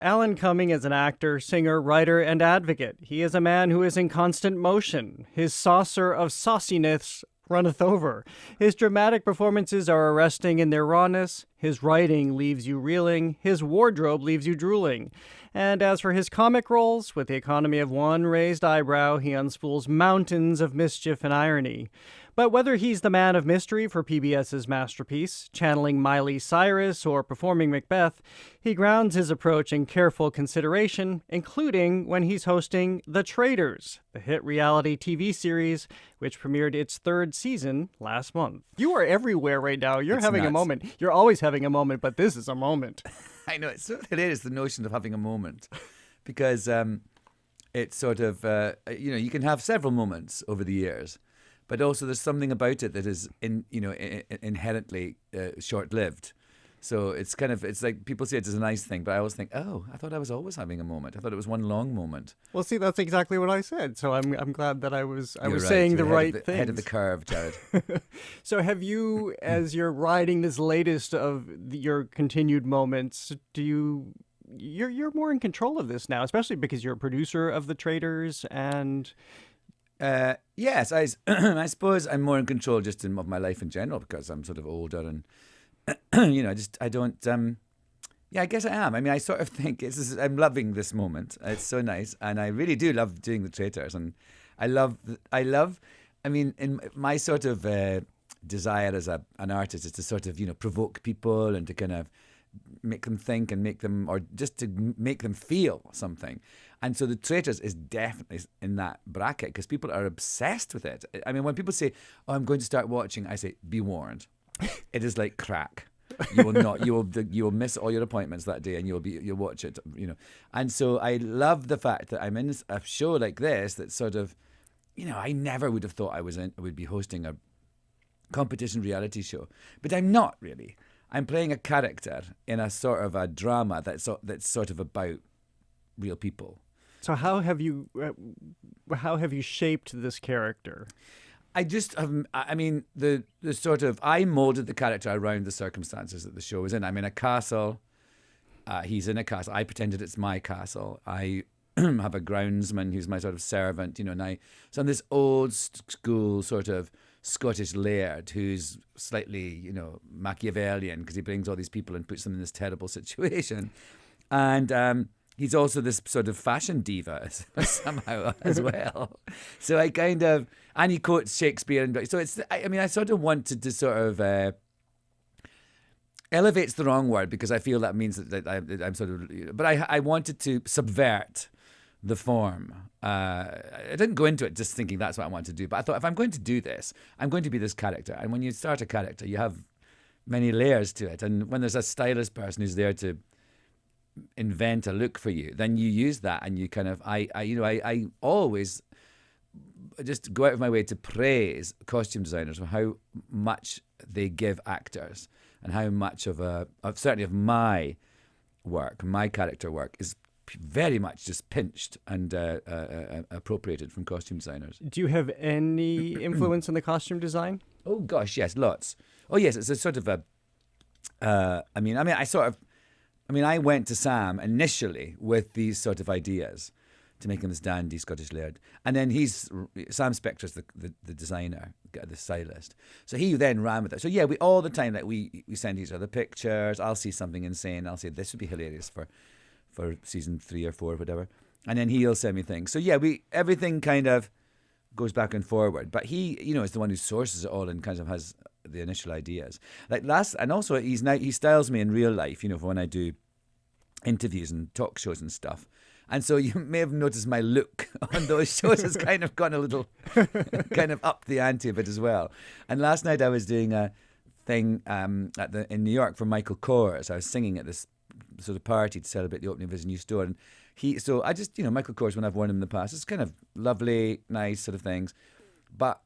Alan Cumming is an actor, singer, writer, and advocate. He is a man who is in constant motion. His saucer of sauciness runneth over. His dramatic performances are arresting in their rawness. His writing leaves you reeling. His wardrobe leaves you drooling. And as for his comic roles, with the economy of one raised eyebrow, he unspools mountains of mischief and irony. But whether he's the man of mystery for PBS's masterpiece, channeling Miley Cyrus, or performing Macbeth, he grounds his approach in careful consideration, including when he's hosting The Traitors, the hit reality TV series, which premiered its third season last month. You are everywhere right now. You're having a moment. You're always having a moment, but this is a moment. I know, it's so hilarious, the notion of having a moment, because it's sort of, you can have several moments over the years. But also, there's something about it that is inherently short-lived. So it's like people say it's a nice thing, but I always think, oh, I thought I was always having a moment. I thought it was one long moment. Well, see, that's exactly what I said. So I'm glad that I was right. saying the right thing. Head of the curve, Jared. So have you, as you're riding this latest of your continued moments, you're more in control of this now, especially because you're a producer of The Traitors and. Yes, I suppose I'm more in control just of my life in general because I'm sort of older and, I don't, I guess I am. I mean, I sort of think I'm loving this moment. It's so nice. And I really do love doing The Traitors. And in my sort of desire as an artist is to sort of, provoke people and to kind of make them think and or just to make them feel something. And so The Traitors is definitely in that bracket because people are obsessed with it. I mean, when people say, "Oh, I'm going to start watching," I say, "Be warned, it is like crack. You will not. You will miss all your appointments that day, and you'll watch it. And so I love the fact that I'm in a show like this that sort of, I never would have thought I would be hosting a competition reality show, but I'm not really. I'm playing a character in a sort of a drama that's sort of about real people. So how have you shaped this character? I just have. I mean, the sort of I molded the character around the circumstances that the show is in. I'm in a castle. He's in a castle. I pretended it's my castle. I have a groundsman who's my sort of servant. So I'm this old school sort of Scottish laird who's slightly, Machiavellian because he brings all these people and puts them in this terrible situation. And he's also this sort of fashion diva somehow as well. So I kind of, and he quotes Shakespeare. So I sort of wanted to sort of, elevate's the wrong word because I feel that means that I'm sort of, but I wanted to subvert the form. I didn't go into it just thinking that's what I want to do, but I thought if I'm going to do this, I'm going to be this character. And when you start a character, you have many layers to it. And when there's a stylist person who's there to invent a look for you, then you use that and you kind of, I always just go out of my way to praise costume designers for how much they give actors and how much certainly of my work, my character work is very much just pinched and appropriated from costume designers. Do you have any influence in the costume design? Oh gosh, yes, lots. Oh yes, it's a sort of a. I went to Sam initially with these sort of ideas to make him this dandy Scottish laird, and then Sam Spector's the designer, the stylist. So he then ran with it. So yeah, we all the time we send each other pictures. I'll see something insane. I'll say this would be hilarious for season 3 or 4, whatever. And then he'll send me things. So yeah, everything kind of goes back and forward. But he, is the one who sources it all and kind of has the initial ideas. And also he styles me in real life, for when I do interviews and talk shows and stuff. And so you may have noticed my look on those shows has kind of gone a little, kind of up the ante a bit as well. And last night I was doing a thing in New York for Michael Kors. I was singing at this sort of party to celebrate the opening of his new store, and Michael Kors, when I've worn him in the past, it's kind of lovely, nice sort of things. But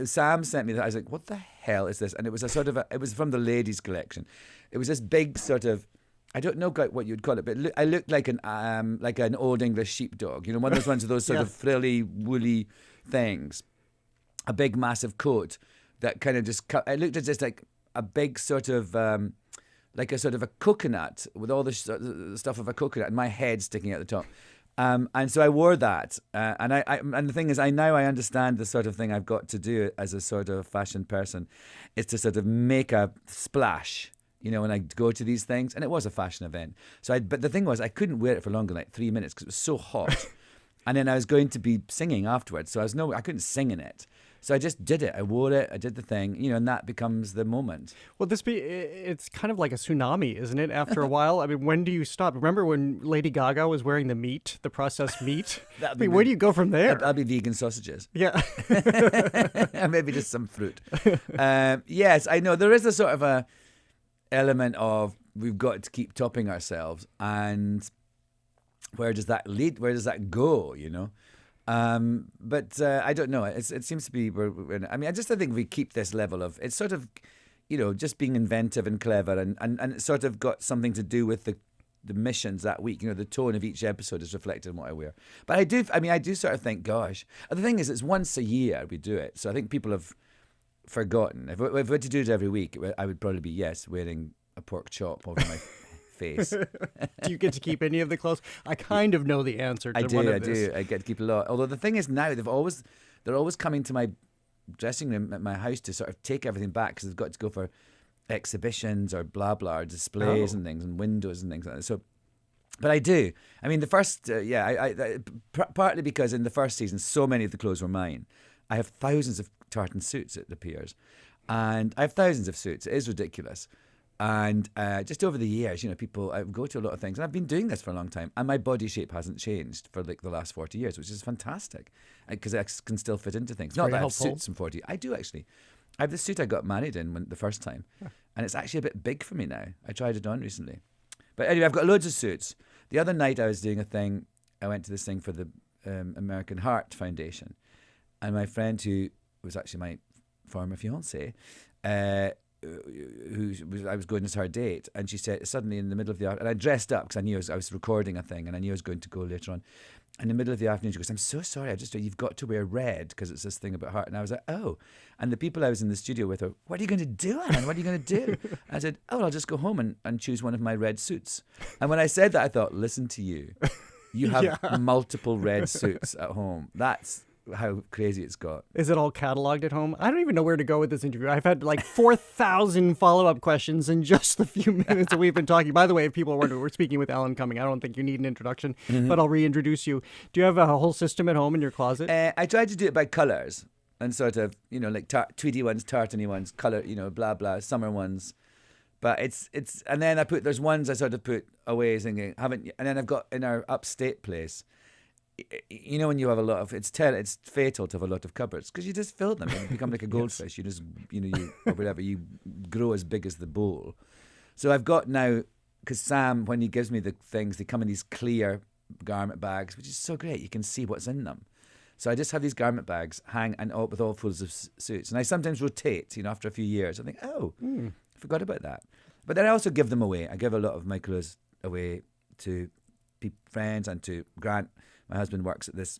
Sam sent me that. I was like, "What the hell is this?" And it was it was from the ladies' collection. It was this big sort of, I don't know what you'd call it, but I looked like an old English sheepdog. One of those ones of those sort of frilly, woolly things. A big, massive coat that kind of just. It looked at just like a big sort of. like a sort of a coconut with all the stuff of a coconut and my head sticking out the top. And so I wore that, and and the thing is, I understand the sort of thing I've got to do as a sort of fashion person, is to sort of make a splash, when I go to these things. And it was a fashion event, but the thing was, I couldn't wear it for longer than like 3 minutes because it was so hot, and then I was going to be singing afterwards, so I couldn't sing in it. So I just did it. I wore it. I did the thing, and that becomes the moment. Well, it's kind of like a tsunami, isn't it? After a while, I mean, when do you stop? Remember when Lady Gaga was wearing the processed meat? Where do you go from there? That'll be vegan sausages. Yeah. And maybe just some fruit. Yes, I know. There is a sort of a element of we've got to keep topping ourselves. And where does that lead? Where does that go, But I don't know. It seems to be. I think we keep this level of. It's sort of, just being inventive and clever, and it's sort of got something to do with the missions that week. The tone of each episode is reflected in what I wear. But I do sort of think, gosh. The thing is, it's once a year we do it, so I think people have forgotten. If we had to do it every week, I would probably be wearing a pork chop over my face. Do you get to keep any of the clothes? I kind of know the answer to one of this. I do. I get to keep a lot. Although the thing is now they're always coming to my dressing room at my house to sort of take everything back because they've got to go for exhibitions or blah blah or displays and things and windows and things like that. So, but I do. I mean, the first partly because in the first season so many of the clothes were mine. I have thousands of tartan suits, it appears, and I have thousands of suits. It is ridiculous. And just over the years, people, I go to a lot of things, and I've been doing this for a long time, and my body shape hasn't changed for like the last 40 years, which is fantastic, because I can still fit into things. Not that I have suits from 40. I do actually. I have the suit I got married in the first time, and it's actually a bit big for me now. I tried it on recently. But anyway, I've got loads of suits. The other night I was doing a thing, I went to this thing for the American Heart Foundation, and my friend, who was actually my former fiancée, I was going as her date, and she said suddenly in the middle of the afternoon, and I dressed up because I knew I was recording a thing, and I knew I was going to go later on. In the middle of the afternoon, she goes, "I'm so sorry, you've got to wear red because it's this thing about heart." And I was like, "Oh." And the people I was in the studio with are, "What are you going to do, Alan? What are you going to do?" I said, "Oh, I'll just go home and choose one of my red suits." And when I said that, I thought, listen to you. You have multiple red suits at home. That's how crazy it's got. Is it all cataloged at home? I don't even know where to go with this interview. I've had like 4,000 follow-up questions in just the few minutes that we've been talking. By the way, if people are wondering, we're speaking with Alan Cumming. I don't think you need an introduction, but I'll reintroduce you. Do you have a whole system at home in your closet? I tried to do it by colours and sort of, like tweedy ones, tartany ones, colour, blah, blah, summer ones. But it's and then there's ones I sort of put away thinking, and then I've got in our upstate place, when you have a lot of, it's fatal to have a lot of cupboards because you just fill them. You become like a goldfish. You just, or whatever, you grow as big as the bowl. So I've got now, because Sam, when he gives me the things, they come in these clear garment bags, which is so great. You can see what's in them. So I just have these garment bags with all full of suits. And I sometimes rotate, after a few years. I think, I forgot about that. But then I also give them away. I give a lot of my clothes away to friends and to Grant. My husband works at this,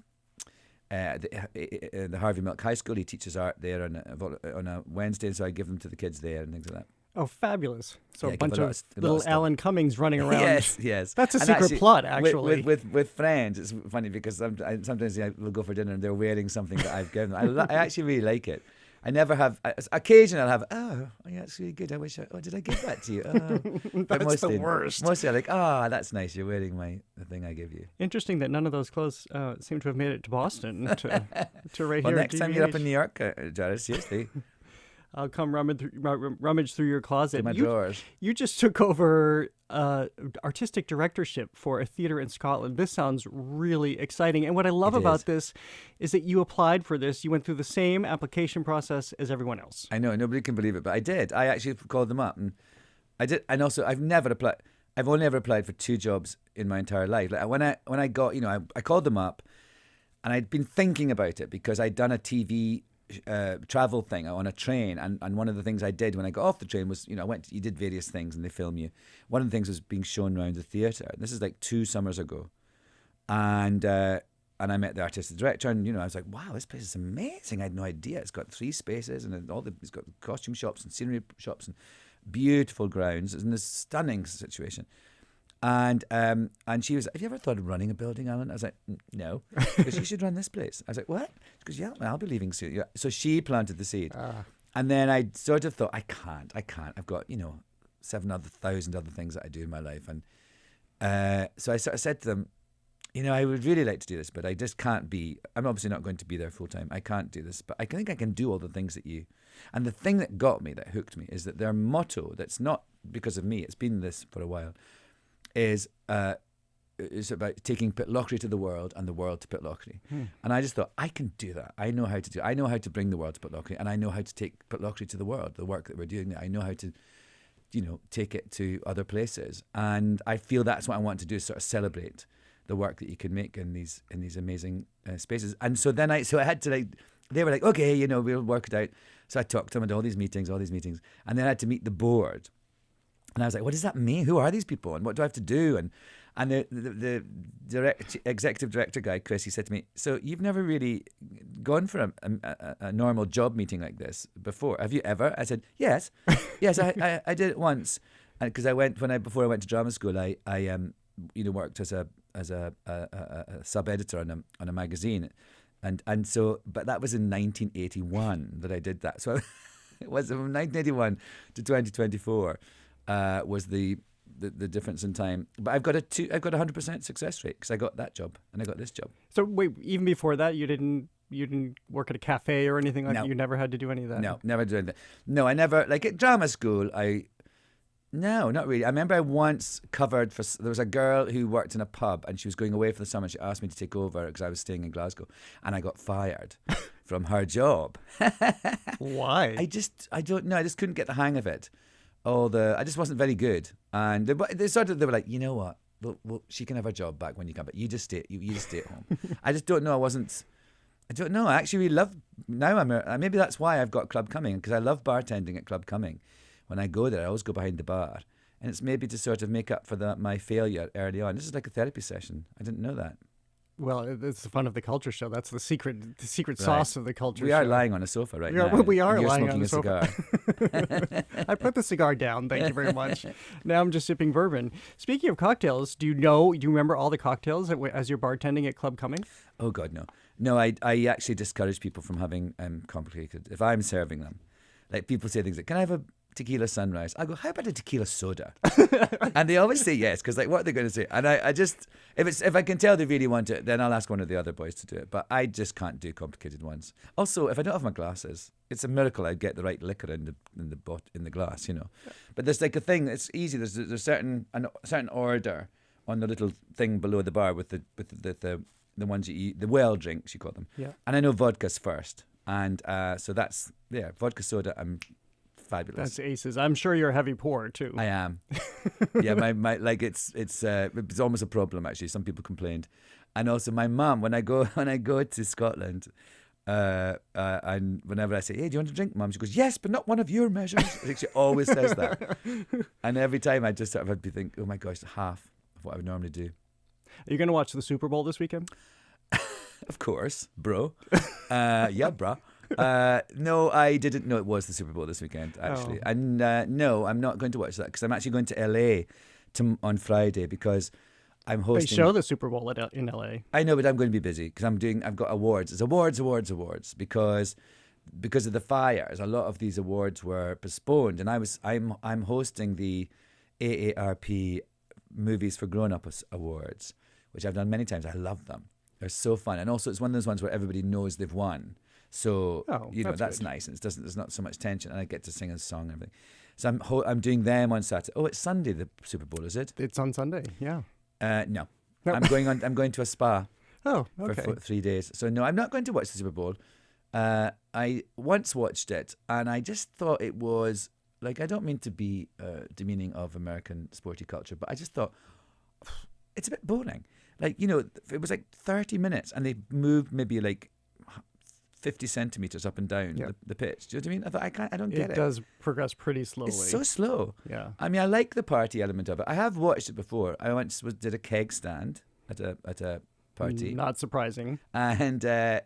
the Harvey Milk High School. He teaches art there on a Wednesday, so I give them to the kids there and things like that. Oh, fabulous. So a bunch of little Alan Cummings running around. Yes. That's a secret plot, actually. With friends, it's funny because sometimes we'll go for dinner and they're wearing something that I've given them. I actually really like it. I never have. Occasionally, I'll have. Yeah, it's really good. I wish. Did I give that to you? Oh, that's the worst. Mostly, I'm like, that's nice. You're wearing the thing I give you. Interesting that none of those clothes seem to have made it to Boston. To right here. Next time you're up in New York, Jared, seriously. I'll come rummage through your closet. My drawers. You just took over artistic directorship for a theatre in Scotland. This sounds really exciting. And what I love about this is that you applied for this. You went through the same application process as everyone else. I know, nobody can believe it, but I did. I actually called them up, and I did. And also, I've never applied. I've only ever applied for 2 jobs in my entire life. Like when I got, I called them up, and I'd been thinking about it because I'd done a TV travel thing on a train, and one of the things I did when I got off the train was, you did various things and they film you. One of the things was being shown around the theatre. This is like 2 summers ago, and I met the artistic director, and I was like, wow, this place is amazing. I had no idea. It's got 3 spaces, and it's got costume shops and scenery shops and beautiful grounds. It was in this stunning situation. And she was, have you ever thought of running a building, Alan? I was like, no. Because you should run this place. I was like, what? Because yeah, I'll be leaving soon. Yeah. So she planted the seed. And then I sort of thought, I can't. I've got, 7,000 other things that I do in my life. And so I sort of said to them, I would really like to do this, but I just can't be, I'm obviously not going to be there full time. I can't do this, but I think I can do all the things that you, and the thing that got me, that hooked me, is that their motto, that's not because of me, it's been this for a while, is about taking Pitlochry to the world and the world to Pitlochry. And I just thought, I can do that. I know how to do it. I know how to bring the world to Pitlochry, and I know how to take Pitlochry to the world, the work that we're doing there. I know how to, take it to other places. And I feel that's what I want to do, sort of celebrate the work that you can make in these amazing spaces. And so then I had to they were like, okay, we'll work it out. So I talked to them at all these meetings, and then I had to meet the board. And I was like, what does that mean? Who are these people? And what do I have to do? And the executive director guy, Chris, he said to me, so you've never really gone for a normal job meeting like this before. Have you ever? I said, yes. Yes, I did it once. Because before I went to drama school, I worked as a sub-editor on a magazine. And so, but that was in 1981 that I did that. So it was from 1981 to 2024. Was the difference in time, but I've got a 100% success rate because I got that job and I got this job. So wait, even before that, you didn't work at a cafe or anything like that? You never had to do any of that? No, never did that. No, I never, like at drama school, no, not really. I remember I once covered there was a girl who worked in a pub and she was going away for the summer and she asked me to take over because I was staying in Glasgow and I got fired from her job. Why? I don't know. I just couldn't get the hang of it. I just wasn't very good. And they were like, you know what? Well, she can have her job back when you come back. You just stay at home. I just don't know. I don't know. I actually really love, now maybe that's why I've got Club Cumming, because I love bartending at Club Cumming. When I go there, I always go behind the bar. And it's maybe to sort of make up for my failure early on. This is like a therapy session. I didn't know that. Well, it's the fun of the culture show. That's the secret sauce of the culture show. We are lying on a sofa right now. We are You're lying on a sofa. Cigar. I put the cigar down. Thank you very much. Now I'm just sipping bourbon. Speaking of cocktails, do you remember all the cocktails as you're bartending at Club Cumming? Oh God, no. No, I actually discourage people from having complicated. If I'm serving them, like people say things like, "Can I have a tequila sunrise?" I go, "How about a tequila soda?" And they always say yes, because like, what are they going to say? And I just, if I can tell they really want it, then I'll ask one of the other boys to do it. But I just can't do complicated ones. Also, if I don't have my glasses, it's a miracle I get the right liquor in the glass, But there's like a thing. It's easy. There's a certain order on the little thing below the bar with the ones you eat, the well drinks you call them. Yeah. And I know vodka's first, and so that's vodka soda. I'm fabulous. That's aces. I'm sure you're a heavy pourer too. I am. Yeah, my like it's almost a problem actually. Some people complained, and also my mum when I go to Scotland, and whenever I say, "Hey, do you want to drink, Mum?" She goes, "Yes, but not one of your measures." I think she always says that, and every time I just sort of had to think, "Oh my gosh, half of what I would normally do." Are you going to watch the Super Bowl this weekend? Of course, bro. Yeah, bro. No, I didn't know it was the Super Bowl this weekend, actually. Oh. And no, I'm not going to watch that because I'm actually going to LA on Friday because I'm hosting. They show the Super Bowl in LA. I know, but I'm going to be busy because I've got awards. It's awards because of the fires. A lot of these awards were postponed, and I'm hosting the AARP Movies for Grown-Ups Awards, which I've done many times. I love them. They're so fun, and also it's one of those ones where everybody knows they've won. So that's nice, and there's not so much tension, and I get to sing a song and everything. So I'm doing them on Saturday. Oh, it's Sunday, the Super Bowl, is it? It's on Sunday. Yeah. No. I'm going to a spa. Oh, okay. For 3 days. So no, I'm not going to watch the Super Bowl. I once watched it, and I just thought it was like, I don't mean to be demeaning of American sporty culture, but I just thought it's a bit boring. Like, it was like 30 minutes, and they moved maybe like 50 centimeters up and down the pitch. Do you know what I mean? I thought, I don't get it. It does progress pretty slowly. It's so slow. Yeah. I mean, I like the party element of it. I have watched it before. I once did a keg stand at a party. Not surprising. And and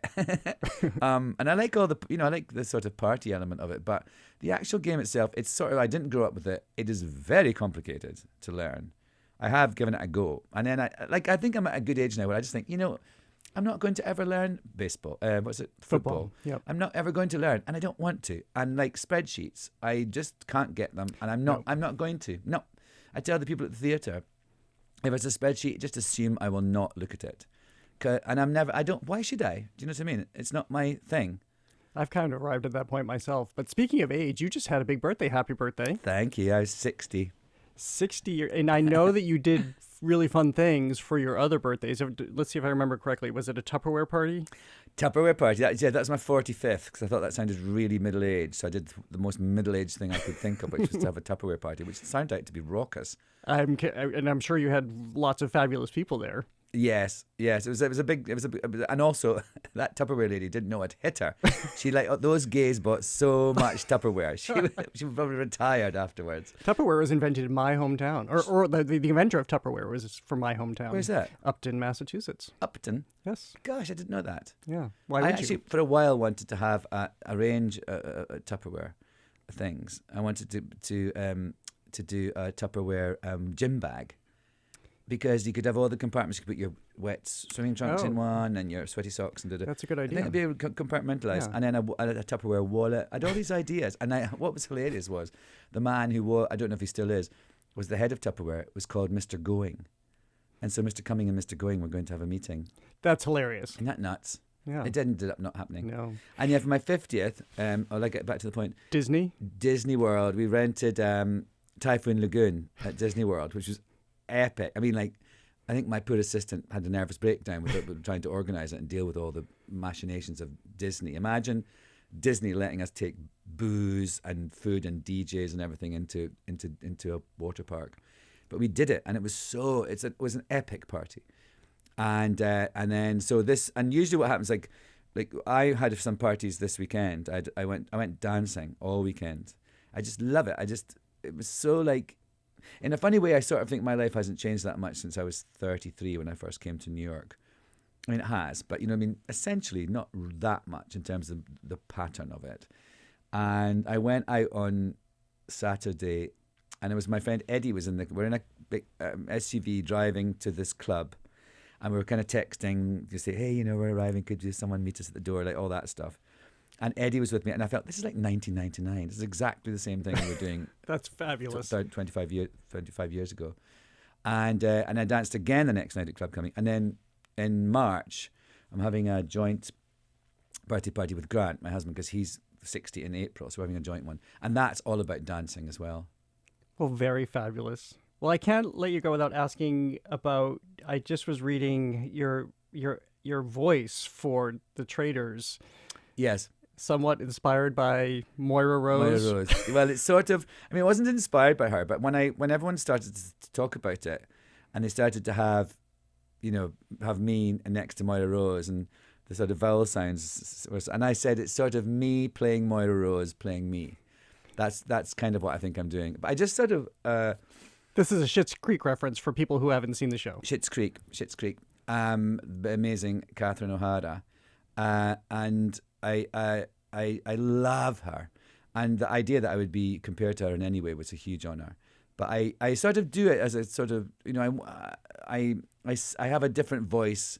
I like all the, I like the sort of party element of it, but the actual game itself, it's sort of, I didn't grow up with it. It is very complicated to learn. I have given it a go, and then I think I'm at a good age now where I just think, I'm not going to ever learn baseball. Football. Yep. I'm not ever going to learn, and I don't want to. And like spreadsheets, I just can't get them, and I'm not going to. No, I tell the people at the theatre, if it's a spreadsheet, just assume I will not look at it. And why should I? Do you know what I mean? It's not my thing. I've kind of arrived at that point myself. But speaking of age, you just had a big birthday. Happy birthday. Thank you. I was 60. 60 years. And I know that you did really fun things for your other birthdays. Let's see if I remember correctly. Was it a Tupperware party? Tupperware party. That's my 45th, because I thought that sounded really middle-aged. So I did the most middle-aged thing I could think of, which was to have a Tupperware party, which sounded out to be raucous. And I'm sure you had lots of fabulous people there. Yes. And also that Tupperware lady didn't know I'd hit her. She those gays bought so much Tupperware. She was probably retired afterwards. Tupperware was invented in my hometown, or the inventor of Tupperware was from my hometown. Where's that? Upton, Massachusetts. Upton. Yes. Gosh, I didn't know that. Yeah. Why would I actually, for a while, wanted to have a range of Tupperware things. I wanted to do a Tupperware gym bag. Because you could have all the compartments. You could put your wet swimming trunks in one and your sweaty socks. That's a good idea. I think it'd be compartmentalised. Yeah. And then a Tupperware wallet. I had all these ideas. And what was hilarious was the man who wore, I don't know if he still is, was the head of Tupperware. It was called Mr. Going. And so Mr. Cumming and Mr. Going were going to have a meeting. That's hilarious. Isn't that nuts? Yeah. It ended up not happening. No. And yeah, for my 50th, I'll get back to the point. Disney World. We rented Typhoon Lagoon at Disney World, which was epic. I mean, I think my poor assistant had a nervous breakdown with trying to organise it and deal with all the machinations of Disney. Imagine Disney letting us take booze and food and DJs and everything into a water park, but we did it, and it was it was an epic party. And then usually what happens, like I had some parties this weekend. I went dancing all weekend. I just love it. It was so in a funny way, I sort of think my life hasn't changed that much since I was 33 when I first came to New York. I mean, it has, but essentially not that much in terms of the pattern of it. And I went out on Saturday, and it was my friend Eddie we're in a big SUV driving to this club, and we were kind of texting to say, hey, we're arriving, could someone meet us at the door, like all that stuff. And Eddie was with me, and I felt, this is like 1999. This is exactly the same thing we were doing. That's fabulous. 25 years ago. And I danced again the next night at Club Cumming. And then in March, I'm having a joint birthday party with Grant, my husband, because he's 60 in April, so we're having a joint one. And that's all about dancing as well. Well, very fabulous. Well, I can't let you go without asking about, I just was reading your voice for the Traitors. Yes. Somewhat inspired by Moira Rose. Well, it's sort of, it wasn't inspired by her, but when everyone started to talk about it, and they started to have me next to Moira Rose, and the sort of vowel sounds and I said it's sort of me playing Moira Rose playing me. That's kind of what I think I'm doing. But I just sort of this is a Schitt's Creek reference for people who haven't seen the show. Schitt's Creek. The amazing Catherine O'Hara, and I love her, and the idea that I would be compared to her in any way was a huge honor. But I sort of do it as a sort of, I have a different voice.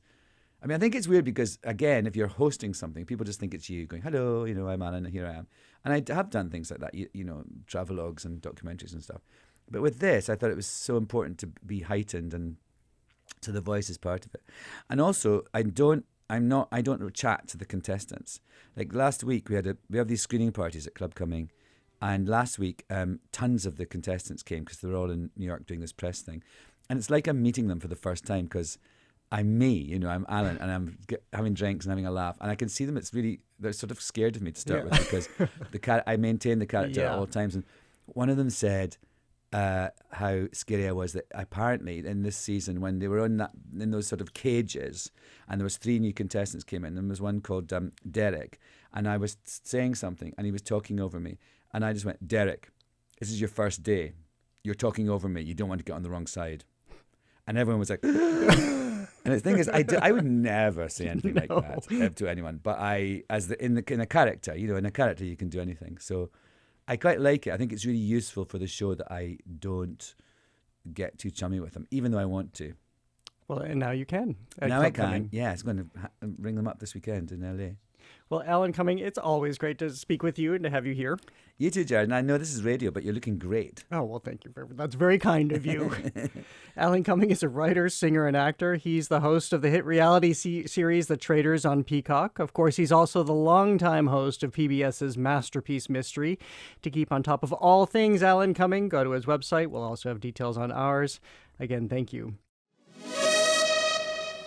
I think it's weird because, again, if you're hosting something, people just think it's you going, hello, I'm Alan, and here I am. And I have done things like that, travelogues and documentaries and stuff. But with this, I thought it was so important to be heightened, and so the voice is part of it. And also, I don't chat to the contestants. Like last week, we have these screening parties at Club Cumming, and last week, tons of the contestants came because they're all in New York doing this press thing, and it's like I'm meeting them for the first time because I'm me, I'm Alan, and I'm having drinks and having a laugh, and I can see them. They're sort of scared of me to start with because I maintain the character at all times, and one of them said how scary I was, that apparently in this season when they were in those sort of cages, and there was 3 new contestants came in, and there was one called Derek, and I was saying something and he was talking over me, and I just went, Derek, this is your first day, you're talking over me, you don't want to get on the wrong side. And everyone was like, and And the thing is, I would never say anything like No. that to anyone. But in a character, in a character you can do anything. So I quite like it. I think it's really useful for the show that I don't get too chummy with them, even though I want to. Well, and now you can. at Now Club I can. Cumming. Yeah, it's going to ring them up this weekend in LA. Well, Alan Cumming, it's always great to speak with you and to have you here. You too, Jared. And I know this is radio, but you're looking great. Oh, well, thank you. That's very kind of you. Alan Cumming is a writer, singer, and actor. He's the host of the hit reality series The Traitors on Peacock. Of course, he's also the longtime host of PBS's Masterpiece Mystery. To keep on top of all things Alan Cumming, go to his website. We'll also have details on ours. Again, thank you.